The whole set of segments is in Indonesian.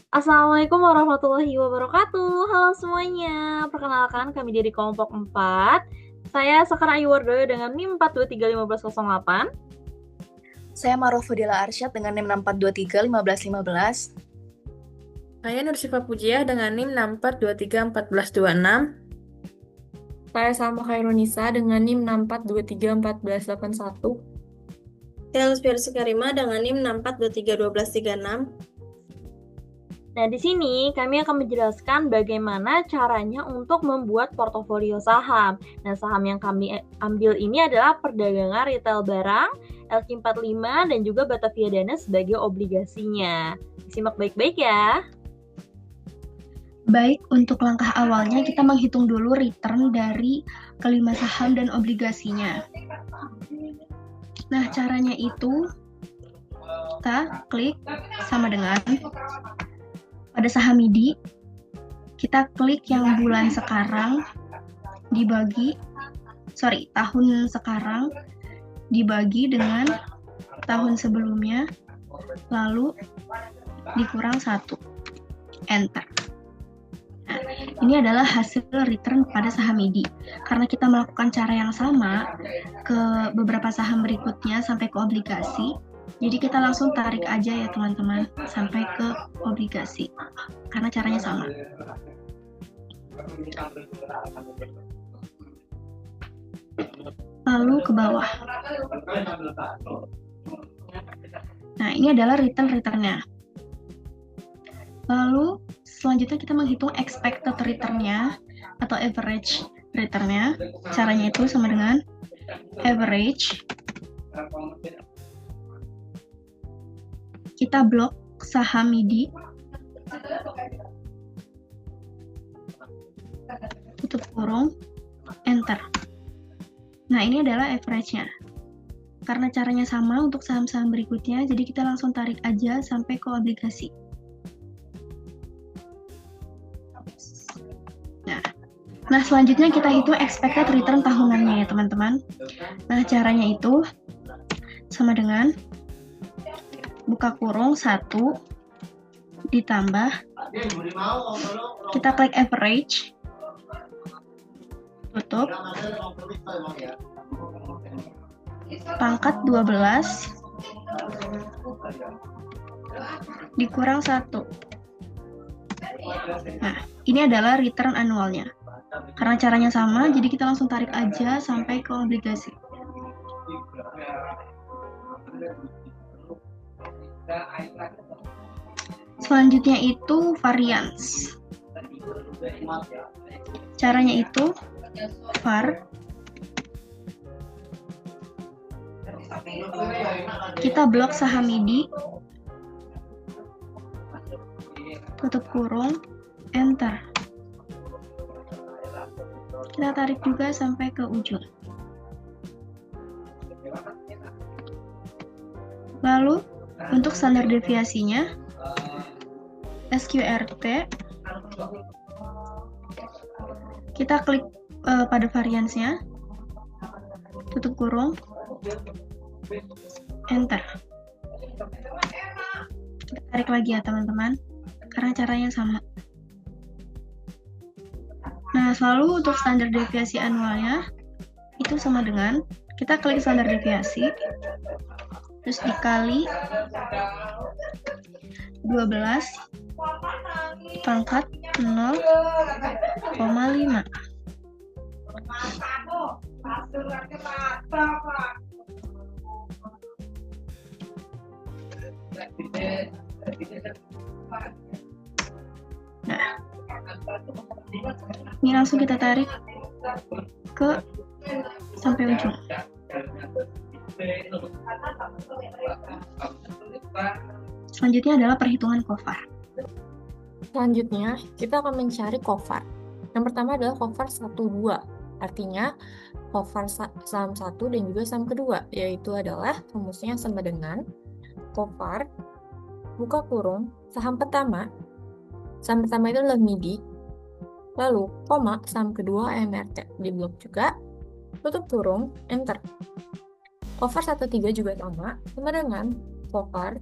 Assalamualaikum warahmatullahi wabarakatuh. Halo semuanya. Perkenalkan kami dari kelompok 4. Saya Sekar Ayu Wardoyo dengan NIM 4231508. Saya Marofudila Arsyad dengan NIM 64231515. Saya Nursifa Pujiah dengan NIM 64231426. Saya Salma Khairunisa dengan NIM 64231481. Saya Luspiar Sukarima dengan NIM 64231236. Nah, di sini kami akan menjelaskan bagaimana caranya untuk membuat portofolio saham. Nah, saham yang kami ambil ini adalah perdagangan retail barang, LQ45, dan juga Batavia Dana sebagai obligasinya. Simak baik-baik ya. Baik, untuk langkah awalnya kita menghitung dulu return dari kelima saham dan obligasinya. Nah, caranya itu kita klik sama dengan pada saham MIDI, kita klik yang bulan sekarang tahun sekarang dibagi dengan tahun sebelumnya, lalu dikurang 1, enter. Nah, ini adalah hasil return pada saham MIDI. Karena kita melakukan cara yang sama ke beberapa saham berikutnya sampai ke obligasi, jadi kita langsung tarik aja ya teman-teman sampai ke obligasi. Karena caranya sama. Lalu ke bawah. Nah, ini adalah return-nya. Lalu selanjutnya kita menghitung expected return-nya atau average return-nya. Caranya itu sama dengan average. Kita blok saham MIDI. Tutup kurung, enter. Nah, ini adalah average-nya. Karena caranya sama untuk saham-saham berikutnya, jadi kita langsung tarik aja sampai ke obligasi. Nah, selanjutnya kita hitung expected return tahunannya ya teman-teman. Nah, caranya itu sama dengan buka kurung 1 ditambah, kita klik average, tutup, pangkat 12 dikurang 1. Nah, ini adalah return annualnya. Karena caranya sama, jadi kita langsung tarik aja sampai ke obligasi. Selanjutnya itu variance. Caranya itu var, kita blok saham MIDI, tutup kurung, enter. Kita tarik juga sampai ke ujung. Lalu untuk standar deviasinya SQRT, kita klik pada variance-nya, tutup kurung, enter. Kita tarik lagi ya teman-teman, karena caranya sama. Nah, selalu untuk standar deviasi anualnya itu sama dengan kita klik standar deviasi, terus dikali 12 pangkat 0,5. Nah, ini langsung kita tarik ke sampai ujung. Selanjutnya adalah perhitungan COVAR. Selanjutnya, kita akan mencari COVAR. Yang pertama adalah COVAR 1-2. Artinya, COVAR saham 1 dan juga saham kedua, yaitu adalah rumusnya sama dengan COVAR, buka kurung, saham pertama itu adalah MIDI, lalu koma, saham kedua AMRT, di blok juga, tutup kurung, enter. COVAR 1-3 juga sama dengan COVAR,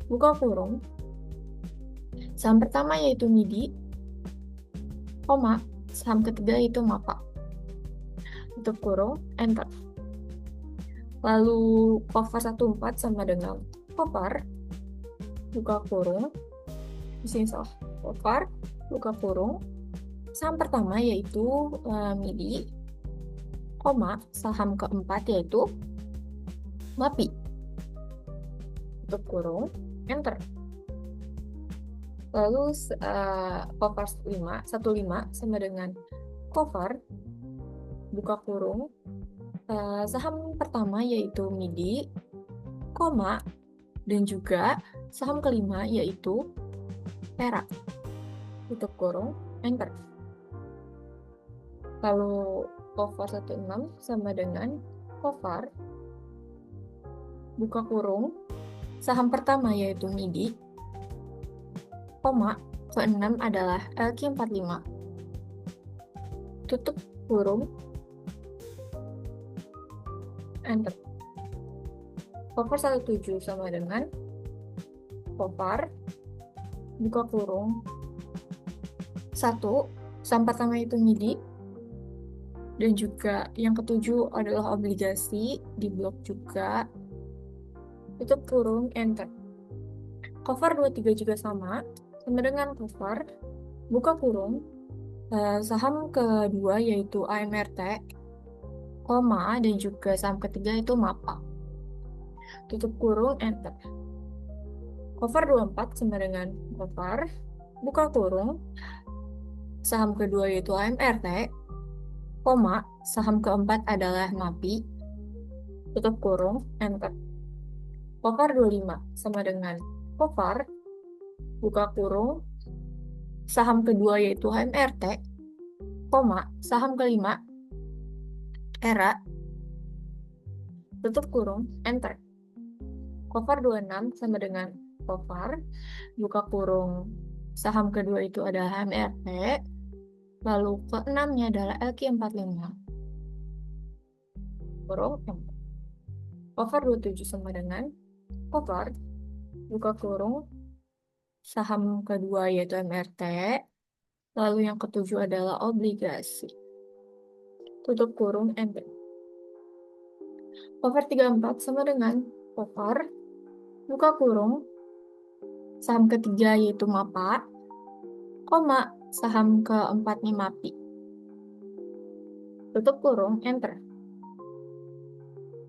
buka kurung, Saham pertama yaitu MIDI, koma, saham ketiga yaitu MAPA. Tutup kurung, enter. Lalu Cover 14 sama dengan Cover, buka kurung, di sini salah, Cover, buka kurung, saham pertama yaitu MIDI, koma, saham keempat yaitu MAPI. Tutup kurung, enter. Lalu Cover 15 sama dengan Cover, buka kurung, saham pertama yaitu MIDI, koma, dan juga saham kelima yaitu Perak. Tutup kurung, enter. Lalu Cover 16 sama dengan Cover, buka kurung, saham pertama yaitu MIDI, koma, ke-6 adalah LQ45. Tutup kurung, enter. Cover 17 sama dengan Cover, buka kurung, 1, saham pertama itu MIDI, dan juga yang ketujuh adalah obligasi, di blok juga. Tutup kurung, enter. Cover 23 juga sama dengan Cover, buka kurung, saham kedua yaitu AMRT, koma, dan juga saham ketiga itu MAPA. Tutup kurung, enter. Cover 24 sama dengan Cover, buka kurung, saham kedua yaitu AMRT, koma, saham keempat adalah MAPI. Tutup kurung, enter. Cover 25 sama dengan Cover, buka kurung, saham kedua yaitu AMRT, koma, saham kelima ERA. Tutup kurung, enter. Cover 26 sama dengan Cover, buka kurung, saham kedua itu adalah AMRT, lalu ke-6-nya adalah LQ45. Kurung, enter. Cover 27 sama dengan Cover, buka kurung, saham kedua yaitu MRT, lalu yang ketujuh adalah obligasi. Tutup kurung, enter. Cover 34 sama dengan Cover, buka kurung, saham ketiga yaitu MAPA, koma, saham keempatnya MAPI. Tutup kurung, enter.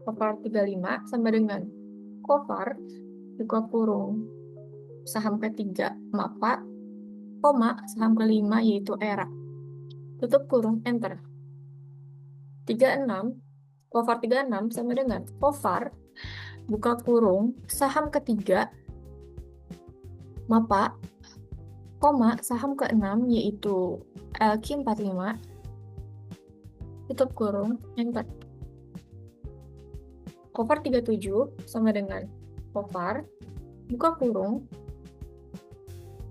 Cover 35 sama dengan Cover, buka kurung, saham ketiga MAPA, koma, saham kelima yaitu ERA. Tutup kurung, enter. 36, Cover 36 sama dengan Cover, buka kurung, saham ketiga MAPA, koma, saham ke-6 yaitu LQ45. Tutup kurung, enter. Cover 37 sama dengan Cover, buka kurung,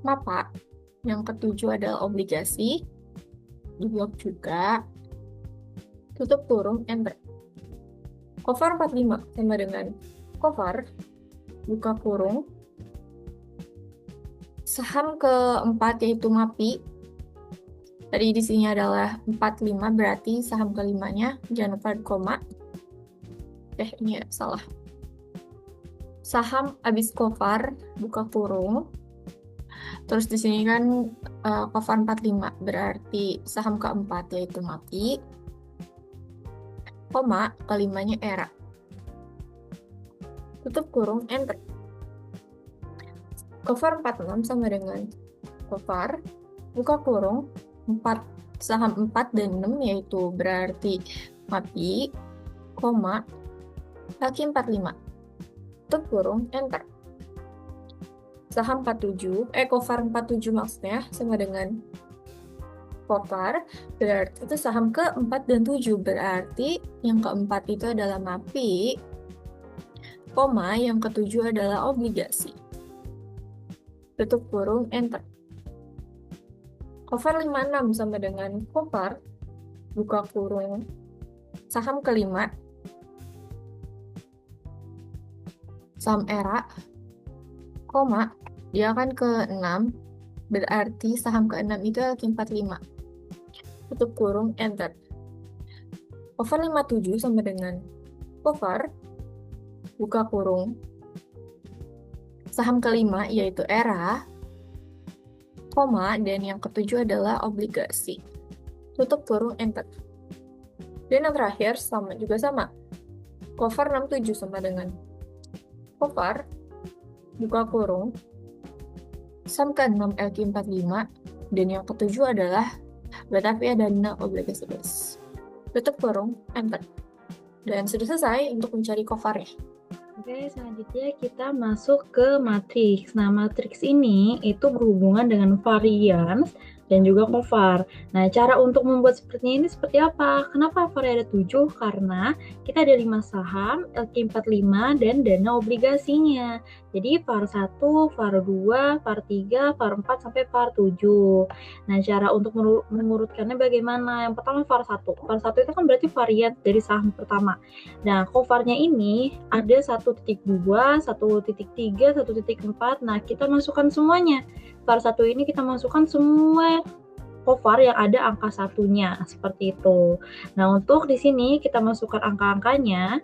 MAPA, yang ketujuh adalah obligasi, di blok juga. Tutup kurung, enter. Cover 45 sama dengan Cover, buka kurung, saham keempat yaitu MAPI. Tadi di sini adalah 45, berarti saham kelimanya jangan lupa koma. Ini salah. Saham abis Cover, buka kurung. Terus di sini kan Cover 45, berarti saham keempat yaitu MAPI, koma, kelimanya ERA. Tutup kurung, enter. Cover 46 sama dengan Cover, buka kurung, saham 4 dan 6 yaitu berarti MAPI, koma, LQ45. Tutup kurung, enter. Saham Cover 47 maksudnya sama dengan Cover, berarti itu saham ke-4 dan 7, berarti yang keempat itu adalah MAPI, koma, yang ketujuh adalah obligasi. Tutup kurung, enter. Cover 56 sama dengan Cover, buka kurung, saham kelima, saham ERA, koma, dia akan ke-6, Berarti saham ke-6 itu LQ45. Tutup kurung, enter. Cover 57 sama dengan cover, buka kurung. Saham kelima yaitu ERA, koma, dan yang ketujuh adalah obligasi. Tutup kurung, enter. Dan yang terakhir juga sama. Cover 67 sama dengan cover, buka kurung. Saham ke-6 LQ45, dan yang ketujuh adalah Batavia Dana Obligasi Base. Tutup kurung, enter. Dan sudah selesai untuk mencari covernya. Oke, selanjutnya kita masuk ke matriks. Nah, matriks ini itu berhubungan dengan varians dan juga cover. Nah, cara untuk membuat seperti ini seperti apa? Kenapa vari ada 7? Karena kita ada 5 saham, LQ45, dan dana obligasinya. Jadi, VAR 1, VAR 2, VAR 3, VAR 4, sampai VAR 7. Nah, cara untuk mengurutkannya bagaimana? Yang pertama VAR 1. VAR 1 itu kan berarti varian dari saham pertama. Nah, covernya ini ada 1.2, 1.3, 1.4. Nah, kita masukkan semuanya. VAR 1 ini kita masukkan semua cover yang ada angka satunya, seperti itu. Nah, untuk di sini kita masukkan angka-angkanya.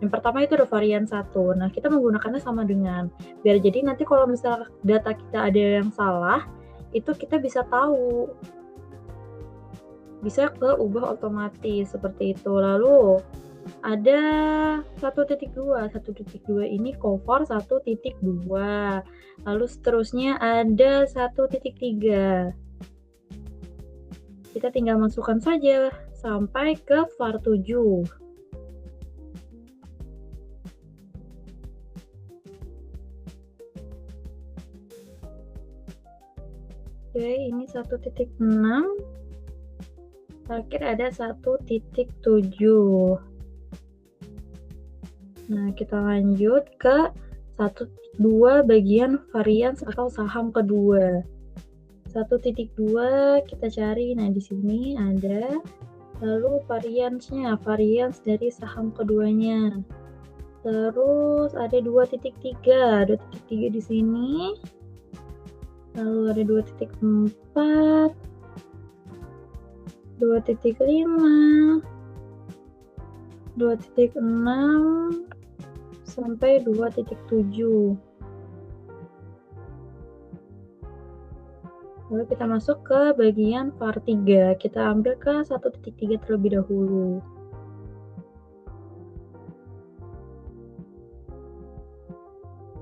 Yang pertama itu ada varian 1. Nah, kita menggunakannya sama dengan. Biar jadi nanti kalau misalnya data kita ada yang salah, itu kita bisa tahu. Bisa keubah otomatis, seperti itu. Lalu, ada 1.2. 1.2 ini cover 1.2. Lalu seterusnya ada 1.3. Kita tinggal masukkan saja sampai ke VAR 7. Oke, ini 1.6. Terakhir ada 1.7. Nah, kita lanjut ke 1.2 bagian varians atau saham kedua. 1.2 kita cari. Nah, di sini ada. Lalu variansnya, varians dari saham keduanya. Terus ada 2.3. 2.3 di sini. Lalu ada 2.4. 2.5. 2.6 sampai 2.7. Lalu kita masuk ke bagian VAR 3. Kita ambil ke 1.3 terlebih dahulu.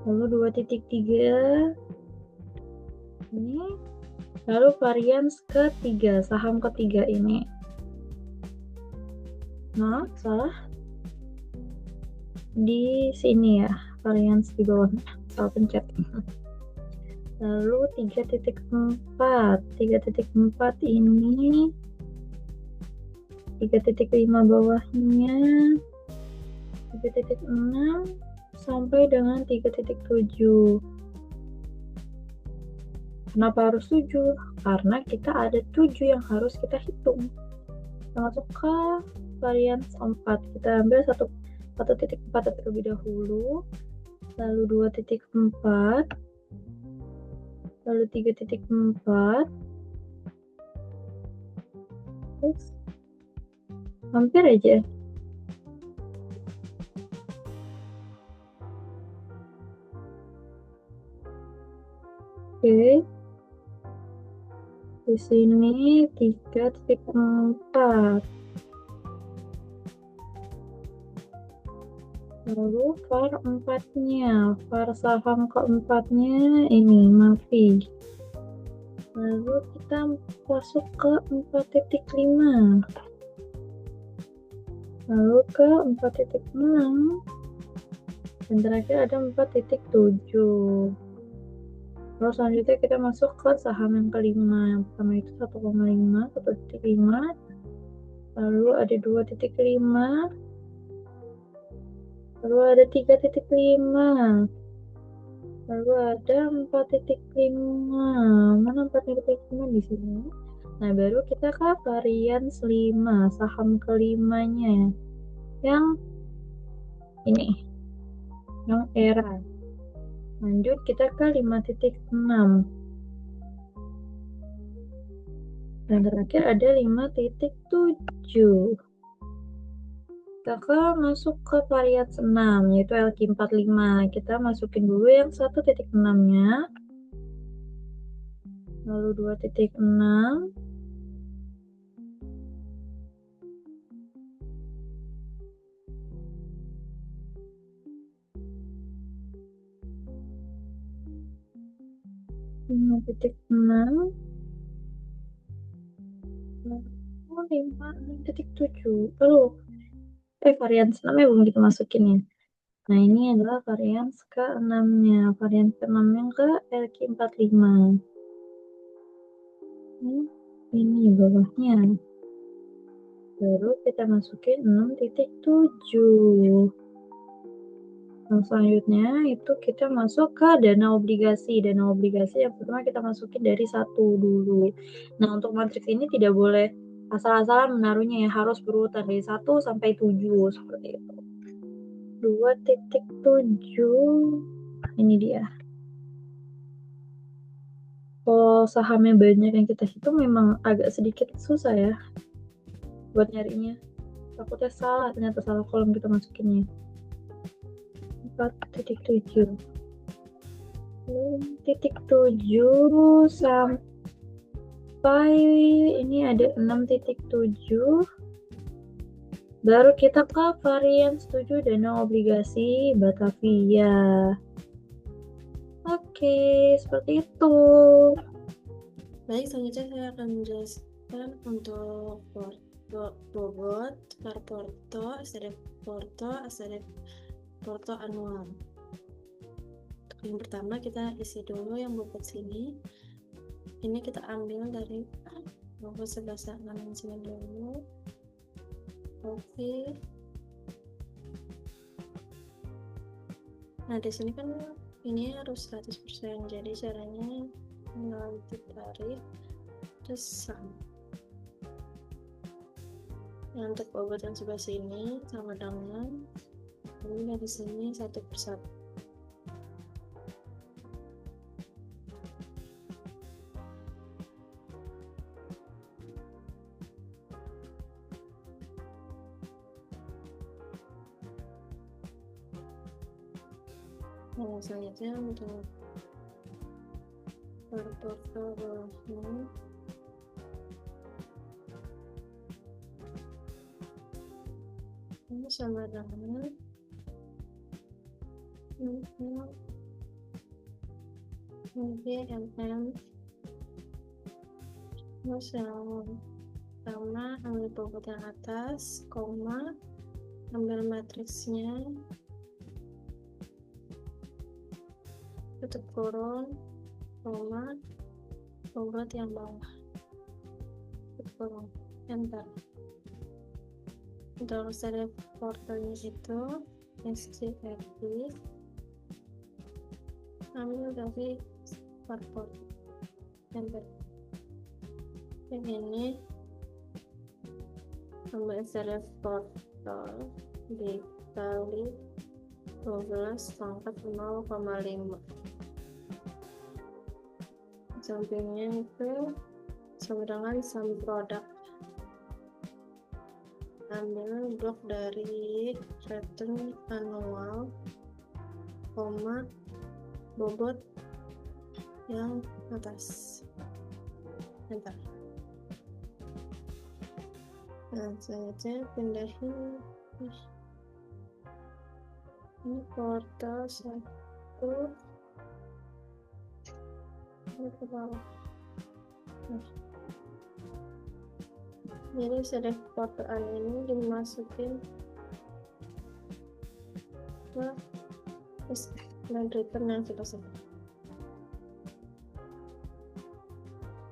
Lalu 2.3 ini. Lalu varians ketiga, saham ketiga ini. Nah, salah. Di sini ya, varians di bawah. Salah pencet. Lalu 3.4. 3.4 ini 3.5 bawahnya, 3.6 sampai dengan 3.7. Kenapa harus 7? Karena kita ada 7 yang harus kita hitung. Kita masuk ke varians 4. Kita ambil 1.4 terlebih dahulu, lalu 2.4, lalu 3.4. Terus hampir aja. Oke. Di sini 3.4. Lalu VAR 4-nya, VAR saham keempatnya ini Mavi. Lalu kita masuk ke 4.5. Lalu ke 4.6. Dan terakhir ada 4.7. Lalu selanjutnya kita masuk ke saham yang kelima. Yang pertama itu 1,5, 1.5. Lalu ada 2.5. Lalu ada 3.5. Lalu ada 4.5. Mana 4.5 di sini? Nah, baru kita ke varians 5, saham kelimanya. Yang ini. Yang ERA. Lanjut kita ke 5.6. Dan terakhir ada 5.7. Kakak masuk ke varians 6, yaitu LQ45. Kita masukin dulu yang 1.6-nya. Lalu 2.6. Lima titik 6. 5.6.7. Varian 6 ya belum kita masukin ya. Nah, ini adalah varian ke-6-nya. Varian ke-6 yang ke LQ45. Ini bawahnya. Baru kita masukin 6.7. Nah, selanjutnya itu kita masuk ke dana obligasi. Dana obligasi yang pertama kita masukin dari 1 dulu. Nah, untuk matriks ini tidak boleh asal-asalan menaruhnya ya, harus berurutan dari 1 sampai 7 seperti itu. 2.7. Ini dia. Kalau sahamnya banyak yang kita hitung memang agak sedikit susah ya buat nyarinya. Takutnya salah, ternyata salah kolom kita masukinnya. 4.7. 6.7 sampai ini ada 6.7. Baru kita ke varian 7 dana obligasi Batavia. Oke, seperti itu. Baik, selanjutnya saya akan menjelaskan untuk bobot, Parporto, SDF Porto anual. Yang pertama kita isi dulu yang bobot sini. Ini kita ambil dari bobot 11.6 dulu. Oke. Nah, di sini kan ini harus 100%. Jadi caranya tinggal ditarik terus sama. Yang untuk bobot yang sebelah sini sama dengan ini dari sini 1/1. Nah, selanjutnya untuk Parporto bawahnya ini sama dengan MM terus yang pertama ambil bobot yang atas, koma, ambil matriksnya, tutup kurung, koma, bobot yang bawah, tutup kurung, enter. Untuk SDF portonya itu SDFI ambil dari Parport, enter. Yang ini ambil SDF porto dikali 12 pangkat 0,5. Sampingnya itu sama dengan sum produk. Ambil blok dari return annual, koma, bobot yang atas, enter. Nah, selanjutnya pindahin ini portal 1 ini ke bawah. Nah, jadi sudah portal ini dimasukin ke dan return yang sudah selesai.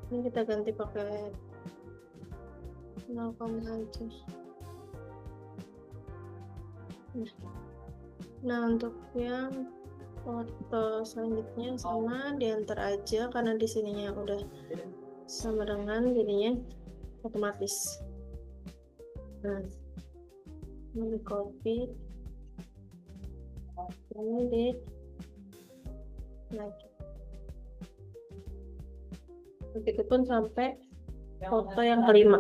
Ini kita ganti pakai 0, aja. Nah, untuk yang foto selanjutnya sama diantar aja karena di sininya udah sama dengan jadinya otomatis. Nah, ini copy, ini di lagi. Begitupun sampai Foto yang kelima.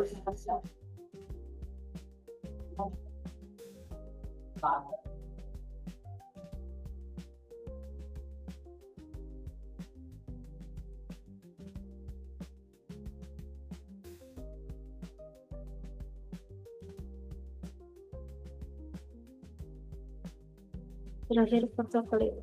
Terakhir foto kelima.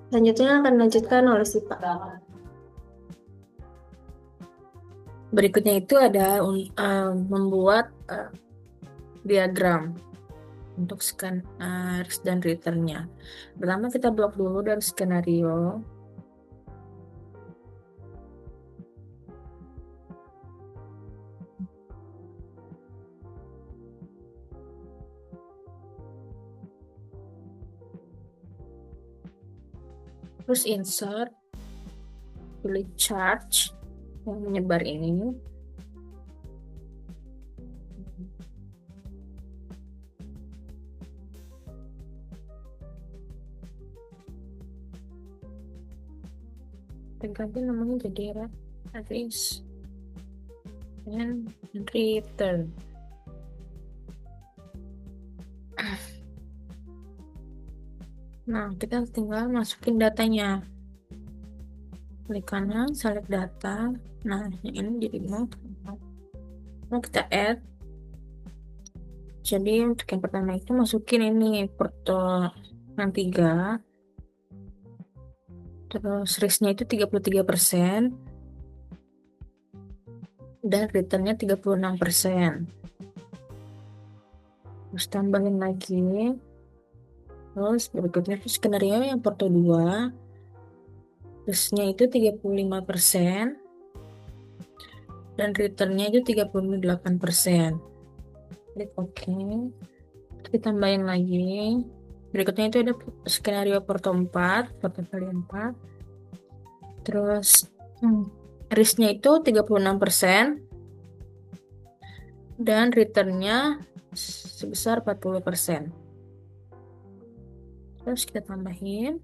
Selanjutnya akan dilanjutkan oleh Sipa. Berikutnya itu ada membuat diagram untuk risk dan returnnya. Pertama kita blok dulu dari skenario. Terus insert, pilih charge yang menyebar ini. Dan ganti namanya jadi risk and return. Nah, kita tinggal masukin datanya. Klik kanan, select data. Nah, yang ini jadi mau kita add. Jadi untuk yang pertama itu masukin ini porto yang 3. Terus risknya itu 33%. Dan returnnya 36%. Terus tambahin lagi. Terus berikutnya itu skenario yang porto 2. Risknya itu 35%. Dan returnnya itu 38%. Klik OK. Kita tambahin lagi. Berikutnya itu ada skenario porto 4. Portofolio 4. Terus risknya itu 36%. Dan returnnya sebesar 40%. Terus kita tambahin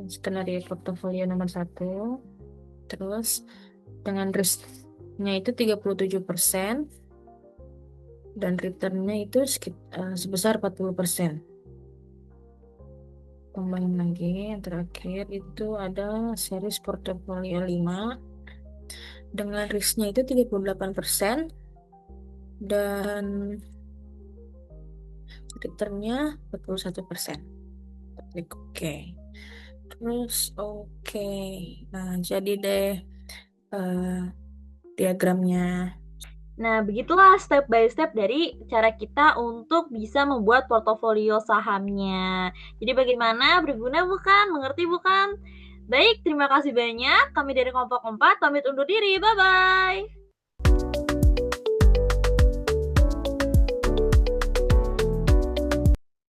skenario portofolio nomor 1. Terus dengan risknya itu 37%. Dan returnnya itu sebesar 40%. Tambahin lagi yang terakhir itu ada series portofolio 5. Dengan risknya itu 38%. Dan returnnya 41%. Klik OK. Terus OK. Nah, jadi deh diagramnya. Nah, begitulah step by step dari cara kita untuk bisa membuat portofolio sahamnya. Jadi bagaimana? Berguna bukan? Mengerti bukan? Baik, terima kasih banyak. Kami dari kelompok 4 pamit undur diri. Bye-bye.